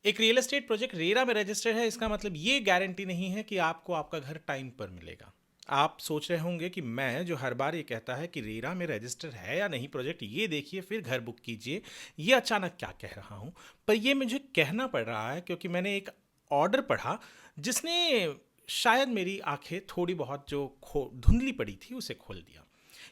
एक real estate project RERA में registered है, इसका मतलब ये गारंटी नहीं है कि आपको आपका घर टाइम पर मिलेगा। आप सोच रहे होंगे कि मैं जो हर बार ये कहता है कि रेरा में रजिस्टर है या नहीं प्रोजेक्ट, ये देखिए फिर घर बुक कीजिए, ये अचानक क्या कह रहा हूँ। पर ये मुझे कहना पड़ रहा है क्योंकि मैंने एक ऑर्डर पढ़ा जिसने शायद मेरी आंखें थोड़ी बहुत जो धुंधली पड़ी थी उसे खोल दिया।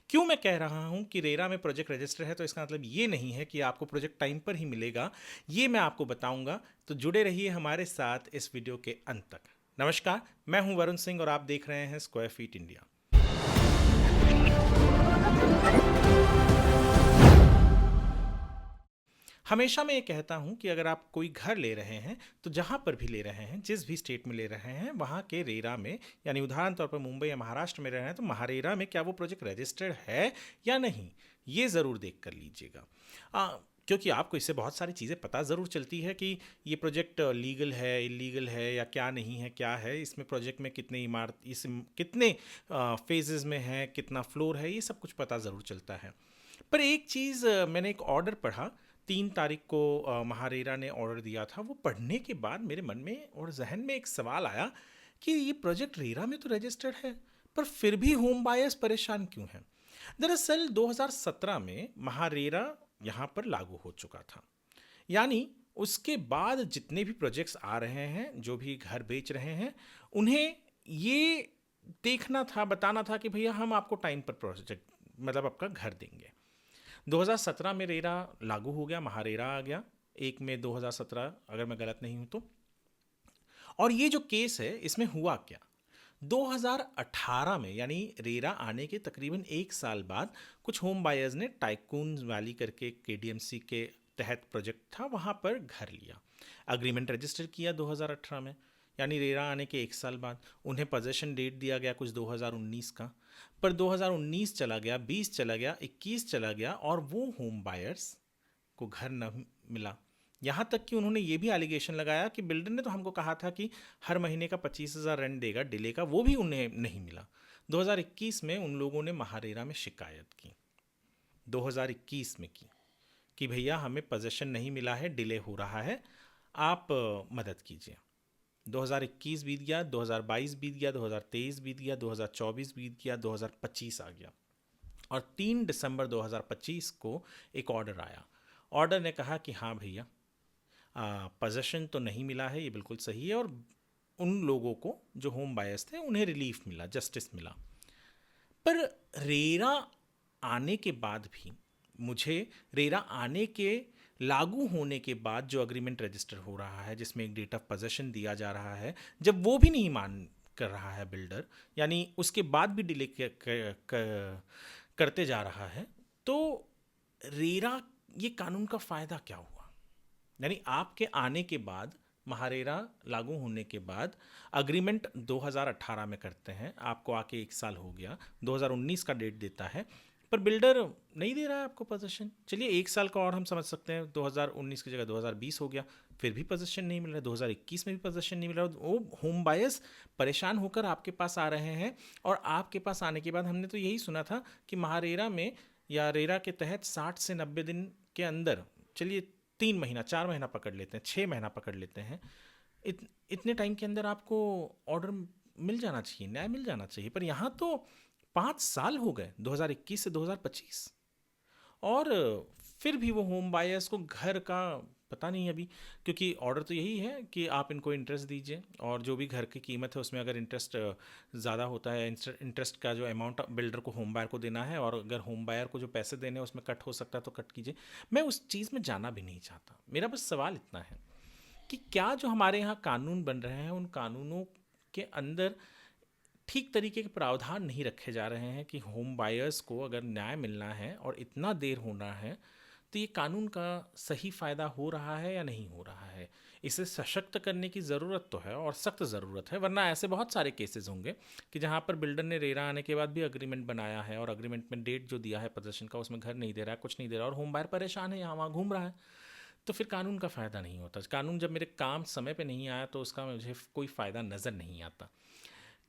क्यों मैं कह रहा हूं कि रेरा में प्रोजेक्ट रजिस्टर है, तो इसका मतलब ये नहीं है कि आपको प्रोजेक्ट टाइम पर ही मिलेगा। ये मैं आपको बताऊंगा, तो जुड़े रहिए हमारे साथ इस वीडियो के अंत तक। नमस्कार, मैं हूं वरुण सिंह और आप देख रहे हैं स्क्वायर फीट इंडिया। हमेशा मैं ये कहता हूं कि अगर आप कोई घर ले रहे हैं तो जहां पर भी ले रहे हैं, जिस भी स्टेट में ले रहे हैं, वहां के रेरा में, यानी उदाहरण तौर पर मुंबई या महाराष्ट्र में रह रहे हैं तो महारेरा में क्या वो प्रोजेक्ट रजिस्टर्ड है या नहीं, ये ज़रूर देख कर लीजिएगा। क्योंकि आपको इससे बहुत सारी चीज़ें पता ज़रूर चलती है कि ये प्रोजेक्ट लीगल है, इलीगल है या क्या नहीं है, क्या है इसमें, प्रोजेक्ट में कितने इमारत, इस कितने फेजेस में है, कितना फ्लोर है, ये सब कुछ पता ज़रूर चलता है। पर एक चीज़, मैंने एक ऑर्डर पढ़ा 3 तारीख को, महारेरा ने ऑर्डर दिया था। वो पढ़ने के बाद मेरे मन में और जहन में एक सवाल आया कि ये प्रोजेक्ट रेरा में तो रजिस्टर्ड है, पर फिर भी होम बायर्स परेशान क्यों हैं। दरअसल 2017 में महारेरा यहाँ पर लागू हो चुका था, यानी उसके बाद जितने भी प्रोजेक्ट्स आ रहे हैं, जो भी घर बेच रहे हैं, उन्हें ये देखना था, बताना था कि भैया हम आपको टाइम पर प्रोजेक्ट, मतलब आपका घर देंगे। 2017 में रेरा लागू हो गया, महारेरा आ गया 1 मई 2017, अगर मैं गलत नहीं हूं तो। और ये जो केस है, इसमें हुआ क्या, 2018 में, यानी रेरा आने के तकरीबन 1 साल बाद, कुछ होम बायर्स ने टाइकून वैली करके केडीएमसी के तहत प्रोजेक्ट था, वहां पर घर लिया, अग्रीमेंट रजिस्टर किया 2018 में, यानी रेरा आने के 1 साल बाद। उन्हें पोजेशन डेट दिया गया कुछ 2019 का, पर 2019 चला गया, 20 चला गया, 21 चला गया और वो होम बायर्स को घर न मिला। यहाँ तक कि उन्होंने ये भी एलिगेशन लगाया कि बिल्डर ने तो हमको कहा था कि हर महीने का 25,000 रेंट देगा डिले का, वो भी उन्हें नहीं मिला। 2021 में उन लोगों ने महारेरा में शिकायत की, 2021 में की, कि भैया हमें पोजेशन नहीं मिला है, डिले हो रहा है, आप मदद कीजिए। 2021 बीत गया, 2022 बीत गया, 2023 बीत गया, 2024 बीत गया, 2025 आ गया और 3 दिसंबर 2025 को एक ऑर्डर आया। ऑर्डर ने कहा कि हाँ भैया, पोजेशन तो नहीं मिला है, ये बिल्कुल सही है, और उन लोगों को जो होम बायर्स थे उन्हें रिलीफ मिला, जस्टिस मिला। पर रेरा आने के बाद भी मुझे, रेरा आने के लागू होने के बाद जो अग्रीमेंट रजिस्टर हो रहा है, जिसमें एक डेट ऑफ पोजेशन दिया जा रहा है, जब वो भी नहीं मान कर रहा है बिल्डर, यानी उसके बाद भी डिले करते जा रहा है, तो रेरा, ये कानून का फ़ायदा क्या हुआ। यानी आपके आने के बाद, महारेरा लागू होने के बाद, अग्रीमेंट 2018 में करते हैं, आपको आके 1 साल हो गया, 2019 का डेट देता है, पर बिल्डर नहीं दे रहा है आपको पोजीशन। चलिए 1 साल का और हम समझ सकते हैं, 2019 की जगह 2020 हो गया, फिर भी पोजीशन नहीं मिल रहा है, 2021 में भी पोजीशन नहीं मिल रहा है। वो होम बायर्स परेशान होकर आपके पास आ रहे हैं, और आपके पास आने के बाद हमने तो यही सुना था कि महारेरा में या रेरा के तहत 60 से 90 दिन के अंदर, चलिए 3 महीना, 4 महीना पकड़ लेते हैं, 6 महीना पकड़ लेते हैं, इतने टाइम के अंदर आपको ऑर्डर मिल जाना चाहिए, न्याय मिल जाना चाहिए। पर यहाँ तो 5 साल हो गए, 2021 से 2025, और फिर भी वो होम बायर्स को घर का पता नहीं अभी, क्योंकि ऑर्डर तो यही है कि आप इनको इंटरेस्ट दीजिए, और जो भी घर की कीमत है उसमें अगर इंटरेस्ट ज़्यादा होता है, इंटरेस्ट का जो अमाउंट बिल्डर को होम बायर को देना है, और अगर होम बायर को जो पैसे देने हैं उसमें कट हो सकता है तो कट कीजिए। मैं उस चीज़ में जाना भी नहीं चाहता, मेरा बस सवाल इतना है कि क्या जो हमारे यहाँ कानून बन रहे हैं, उन कानूनों के अंदर ठीक तरीके के प्रावधान नहीं रखे जा रहे हैं कि होम बायर्स को अगर न्याय मिलना है और इतना देर होना है, तो ये कानून का सही फ़ायदा हो रहा है या नहीं हो रहा है। इसे सशक्त करने की ज़रूरत तो है, और सख्त ज़रूरत है, वरना ऐसे बहुत सारे केसेस होंगे कि जहाँ पर बिल्डर ने रेरा आने के बाद भी अग्रीमेंट बनाया है, और अग्रीमेंट में डेट जो दिया है पोजीशन का, उसमें घर नहीं दे रहा है, कुछ नहीं दे रहा, और होम बायर परेशान है, यहाँ वहाँ घूम रहा है। तो फिर कानून का फ़ायदा नहीं होता। कानून जब मेरे काम समय पे नहीं आया तो उसका मुझे कोई फ़ायदा नज़र नहीं आता।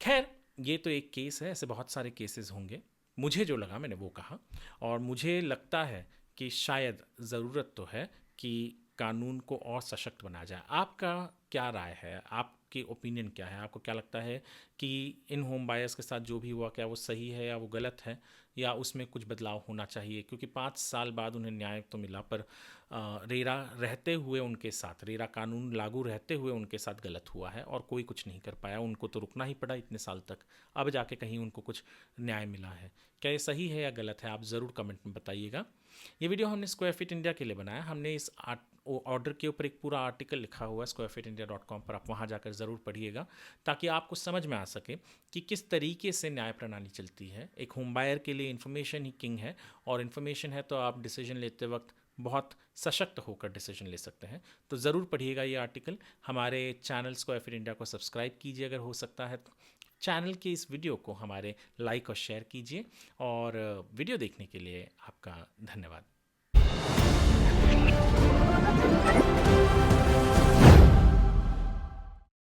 खैर, ये तो एक केस है, ऐसे बहुत सारे केसेस होंगे। मुझे जो लगा मैंने वो कहा, और मुझे लगता है कि शायद ज़रूरत तो है कि कानून को और सशक्त बनाया जाए। आपका क्या राय है, आपकी ओपिनियन क्या है? आपको क्या लगता है कि इन होम बायर्स के साथ जो भी हुआ, क्या वो सही है या वो गलत है, या उसमें कुछ बदलाव होना चाहिए? क्योंकि 5 साल बाद उन्हें न्याय तो मिला, पर रेरा रहते हुए उनके साथ, रेरा कानून लागू रहते हुए उनके साथ गलत हुआ है और कोई कुछ नहीं कर पाया। उनको तो रुकना ही पड़ा इतने साल तक, अब जाके कहीं उनको कुछ न्याय मिला है। क्या ये सही है या गलत है? आप ज़रूर कमेंट में बताइएगा। ये वीडियो हमने स्क्वायर फीट इंडिया के लिए बनाया। हमने इस ऑर्डर के ऊपर एक पूरा आर्टिकल लिखा हुआ है squarefeetindia.com पर, आप वहाँ जाकर ज़रूर पढ़िएगा ताकि आपको समझ में आ सके कि किस तरीके से न्याय प्रणाली चलती है। एक होम बायर के लिए इन्फॉर्मेशन ही किंग है, और इन्फॉर्मेशन है तो आप डिसीजन लेते वक्त बहुत सशक्त होकर डिसीजन ले सकते हैं। तो ज़रूर पढ़िएगा ये आर्टिकल। हमारे चैनल स्क्वायर फीट इंडिया को सब्सक्राइब कीजिए अगर हो सकता है तो। चैनल के इस वीडियो को हमारे लाइक और शेयर कीजिए, और वीडियो देखने के लिए आपका धन्यवाद।